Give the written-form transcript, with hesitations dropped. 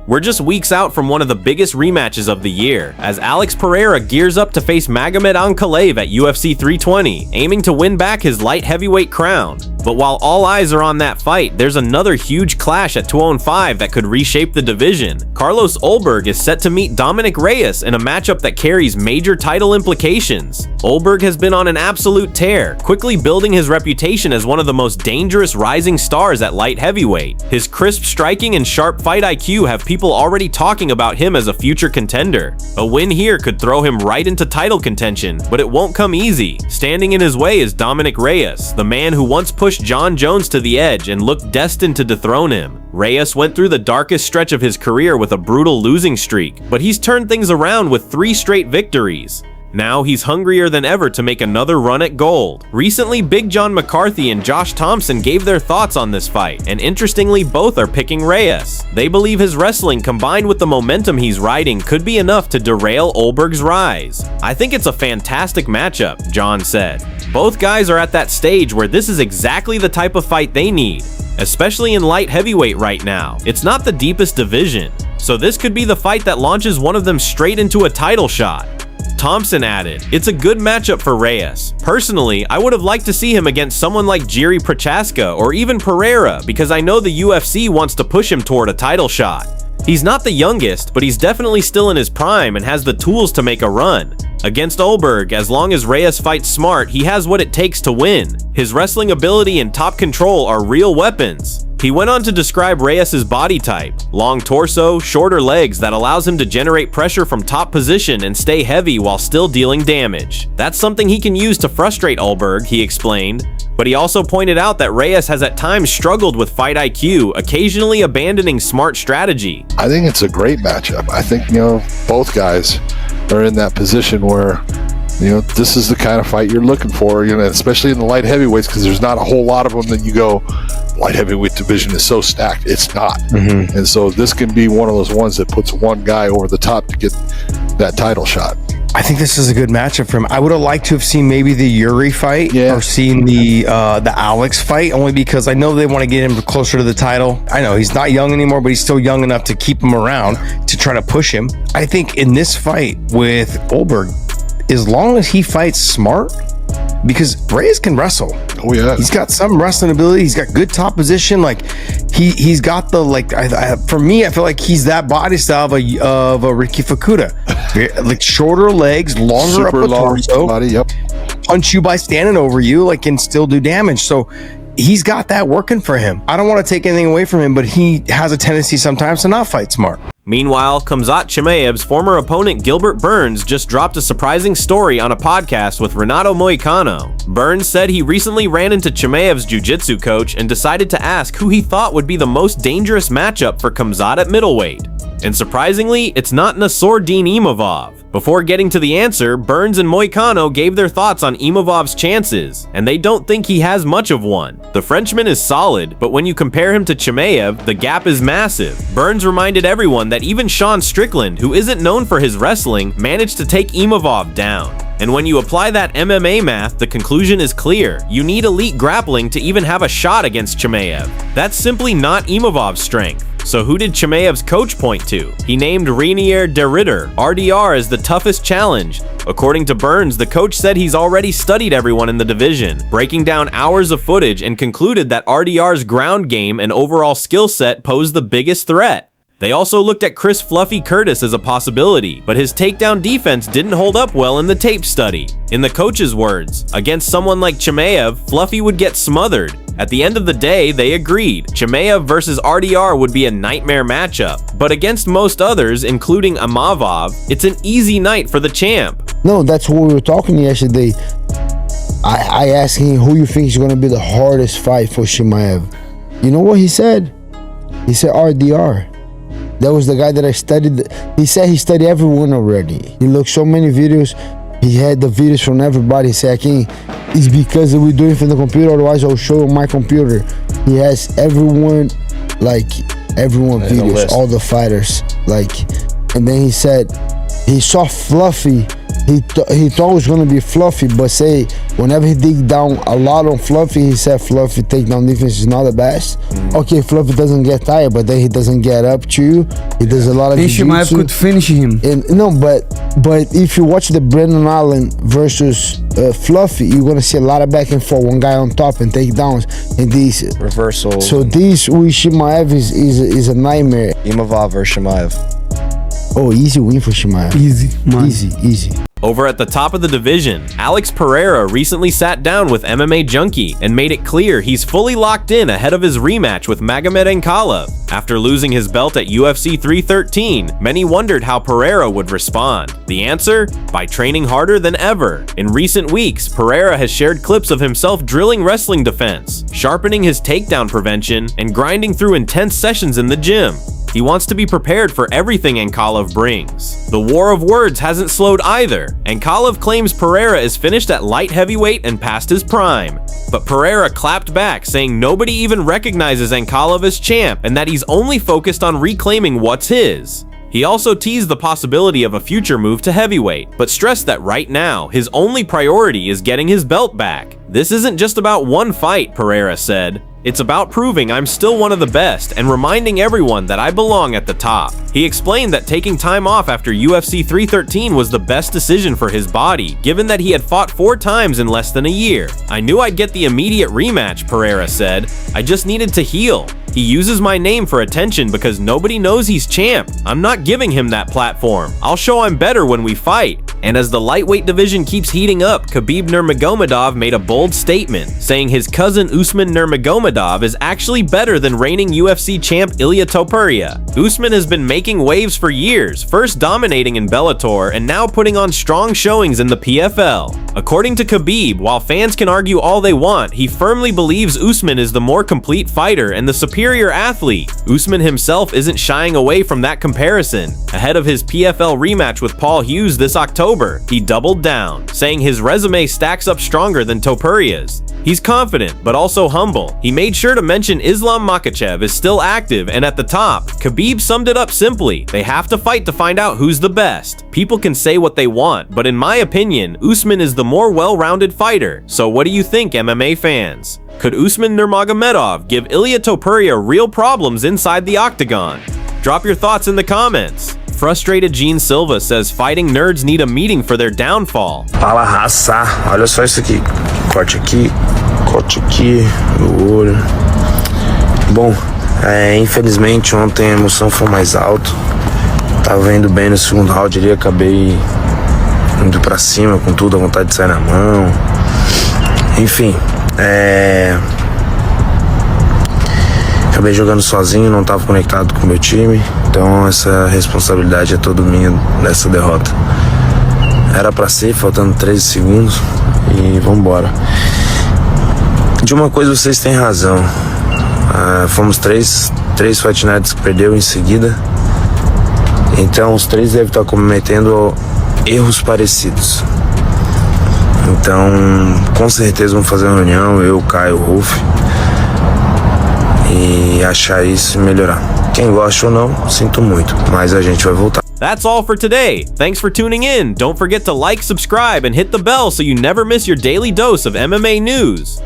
We're just weeks out from one of the biggest rematches of the year, as Alex Pereira gears up to face Reyes and Ankalaev at UFC 320, aiming to win back his light heavyweight crown. But while all eyes are on that fight, there's another huge clash at 205 that could reshape the division. Carlos Ulberg is set to meet Dominic Reyes in a matchup that carries major title implications. Ulberg has been on an absolute tear, quickly building his reputation as one of the most dangerous rising stars at light heavyweight. His crisp striking and sharp fight IQ have people already talking about him as a future contender. A win here could throw him right into title contention, but it won't come easy. Standing in his way is Dominic Reyes, the man who once pushed John Jones to the edge and looked destined to dethrone him. Reyes went through the darkest stretch of his career with a brutal losing streak, but he's turned things around with 3 straight victories. Now he's hungrier than ever to make another run at gold. Recently, Big John McCarthy and Josh Thomson gave their thoughts on this fight, and interestingly, both are picking Reyes. They believe his wrestling combined with the momentum he's riding could be enough to derail Ulberg's rise. "I think it's a fantastic matchup," John said. "Both guys are at that stage where this is exactly the type of fight they need, especially in light heavyweight right now. It's not the deepest division, so this could be the fight that launches one of them straight into a title shot." Thompson added, "It's a good matchup for Reyes. Personally, I would have liked to see him against someone like Jiri Prochazka or even Pereira, because I know the UFC wants to push him toward a title shot. He's not the youngest, but he's definitely still in his prime and has the tools to make a run. Against Ulberg, as long as Reyes fights smart, he has what it takes to win. His wrestling ability and top control are real weapons." He went on to describe Reyes' body type: long torso, shorter legs that allows him to generate pressure from top position and stay heavy while still dealing damage. That's something he can use to frustrate Ulberg, he explained. But he also pointed out that Reyes has at times struggled with fight IQ, occasionally abandoning smart strategy. I think it's a great matchup. I think, both guys are in that position where, this is the kind of fight you're looking for, especially in the light heavyweights, because there's not a whole lot of them that you go, light heavyweight division is so stacked. It's not. And so this can be one of those ones that puts one guy over the top to get that title shot. I think this is a good matchup for him. I would have liked to have seen maybe the Yuri fight or seen the Alex fight, only because I know they want to get him closer to the title. I know he's not young anymore, but he's still young enough to keep him around to try to push him. I think in this fight with Ulberg, as long as he fights smart, because Reyes can wrestle. Oh yeah, he's got some wrestling ability. He's got good top position. Like he's got the for me, I feel like he's that body style of a Ricky Fukuda, like shorter legs, longer super upper torso, body. Yep, punch you by standing over you, and still do damage. So he's got that working for him. I don't want to take anything away from him, but he has a tendency sometimes to not fight smart. Meanwhile, Khamzat Chimaev's former opponent Gilbert Burns just dropped a surprising story on a podcast with Renato Moicano. Burns said he recently ran into Chimaev's jiu-jitsu coach and decided to ask who he thought would be the most dangerous matchup for Khamzat at middleweight. And surprisingly, it's not Nassourdine Imavov. Before getting to the answer, Burns and Moicano gave their thoughts on Imavov's chances, and they don't think he has much of one. The Frenchman is solid, but when you compare him to Chimaev, the gap is massive. Burns reminded everyone that even Sean Strickland, who isn't known for his wrestling, managed to take Imavov down. And when you apply that MMA math, the conclusion is clear. You need elite grappling to even have a shot against Chimaev. That's simply not Imavov's strength. So who did Chimaev's coach point to? He named Reinier de Ridder, RDR, as the toughest challenge. According to Burns, the coach said he's already studied everyone in the division, breaking down hours of footage, and concluded that RDR's ground game and overall skill set posed the biggest threat. They also looked at Chris Fluffy Curtis as a possibility, but his takedown defense didn't hold up well in the tape study. In the coach's words, against someone like Chimaev, Fluffy would get smothered. At the end of the day, they agreed. Chimaev versus RDR would be a nightmare matchup, but against most others, including Imavov, it's an easy night for the champ. No, that's what we were talking yesterday. I asked him who you think is going to be the hardest fight for Chimaev. You know what he said? He said RDR. That was the guy that I studied. He said he studied everyone already. He looked so many videos. He had the videos from everybody. He said, it's because we're doing it from the computer, otherwise I'll show you my computer. He has everyone videos, all the fighters. And then he said he saw Fluffy he thought it was gonna be Fluffy, but say whenever he dig down a lot on Fluffy, he said Fluffy takedown defense is not the best. Okay, Fluffy doesn't get tired, but then he doesn't get up to you. He does a lot of Chimaev could finish him. And no, but if you watch the Brendan Allen versus Fluffy, you're gonna see a lot of back and forth. One guy on top and takedowns and these Reversal. So this with Chimaev is a nightmare. Imavov versus Chimaev. Oh, easy win for Chimaev. Easy, man. Easy. Over at the top of the division, Alex Pereira recently sat down with MMA Junkie and made it clear he's fully locked in ahead of his rematch with Magomed Ankalaev. After losing his belt at UFC 313, many wondered how Pereira would respond. The answer? By training harder than ever. In recent weeks, Pereira has shared clips of himself drilling wrestling defense, sharpening his takedown prevention, and grinding through intense sessions in the gym. He wants to be prepared for everything Ankalaev brings. The war of words hasn't slowed either. Ankalaev claims Pereira is finished at light heavyweight and past his prime. But Pereira clapped back, saying nobody even recognizes Ankalaev as champ and that he's only focused on reclaiming what's his. He also teased the possibility of a future move to heavyweight, but stressed that right now, his only priority is getting his belt back. This isn't just about one fight, Pereira said. It's about proving I'm still one of the best and reminding everyone that I belong at the top. He explained that taking time off after UFC 313 was the best decision for his body, given that he had fought 4 times in less than a year. I knew I'd get the immediate rematch, Pereira said. I just needed to heal. He uses my name for attention because nobody knows he's champ. I'm not giving him that platform. I'll show I'm better when we fight. And as the lightweight division keeps heating up, Khabib Nurmagomedov made a bold statement, saying his cousin Usman Nurmagomedov is actually better than reigning UFC champ Ilia Topuria. Usman has been making waves for years, first dominating in Bellator and now putting on strong showings in the PFL. According to Khabib, while fans can argue all they want, he firmly believes Usman is the more complete fighter and the superior athlete. Usman himself isn't shying away from that comparison. Ahead of his PFL rematch with Paul Hughes this October, he doubled down, saying his resume stacks up stronger than Topuria's. He's confident, but also humble. He made sure to mention Islam Makhachev is still active and at the top. Khabib summed it up simply: they have to fight to find out who's the best. People can say what they want, but in my opinion, Usman is the more well-rounded fighter. So what do you think, MMA fans? Could Usman Nurmagomedov give Ilia Topuria real problems inside the octagon? Drop your thoughts in the comments. Frustrated Gene Silva says fighting nerds need a meeting for their downfall. Fala raça, olha só isso aqui. Corte aqui no olho. Bom, infelizmente ontem a emoção foi mais alta. Tava indo bem no segundo round ali, acabei indo pra cima com tudo, a vontade de sair na mão. Enfim, acabei jogando sozinho, não estava conectado com o meu time, então essa responsabilidade é toda minha nessa derrota. Era para ser, faltando 13 segundos e vambora. De uma coisa vocês têm razão, fomos três Fight Nights que perdeu em seguida, então os 3 devem estar cometendo erros parecidos. Então, com certeza vamos fazer uma reunião, eu, Caio, Ruf, e achar isso e melhorar. Quem gosta ou não, sinto muito, mas a gente vai voltar. That's all for today. Thanks for tuning in. Don't forget to like, subscribe, and hit the bell so you never miss your daily dose of MMA news.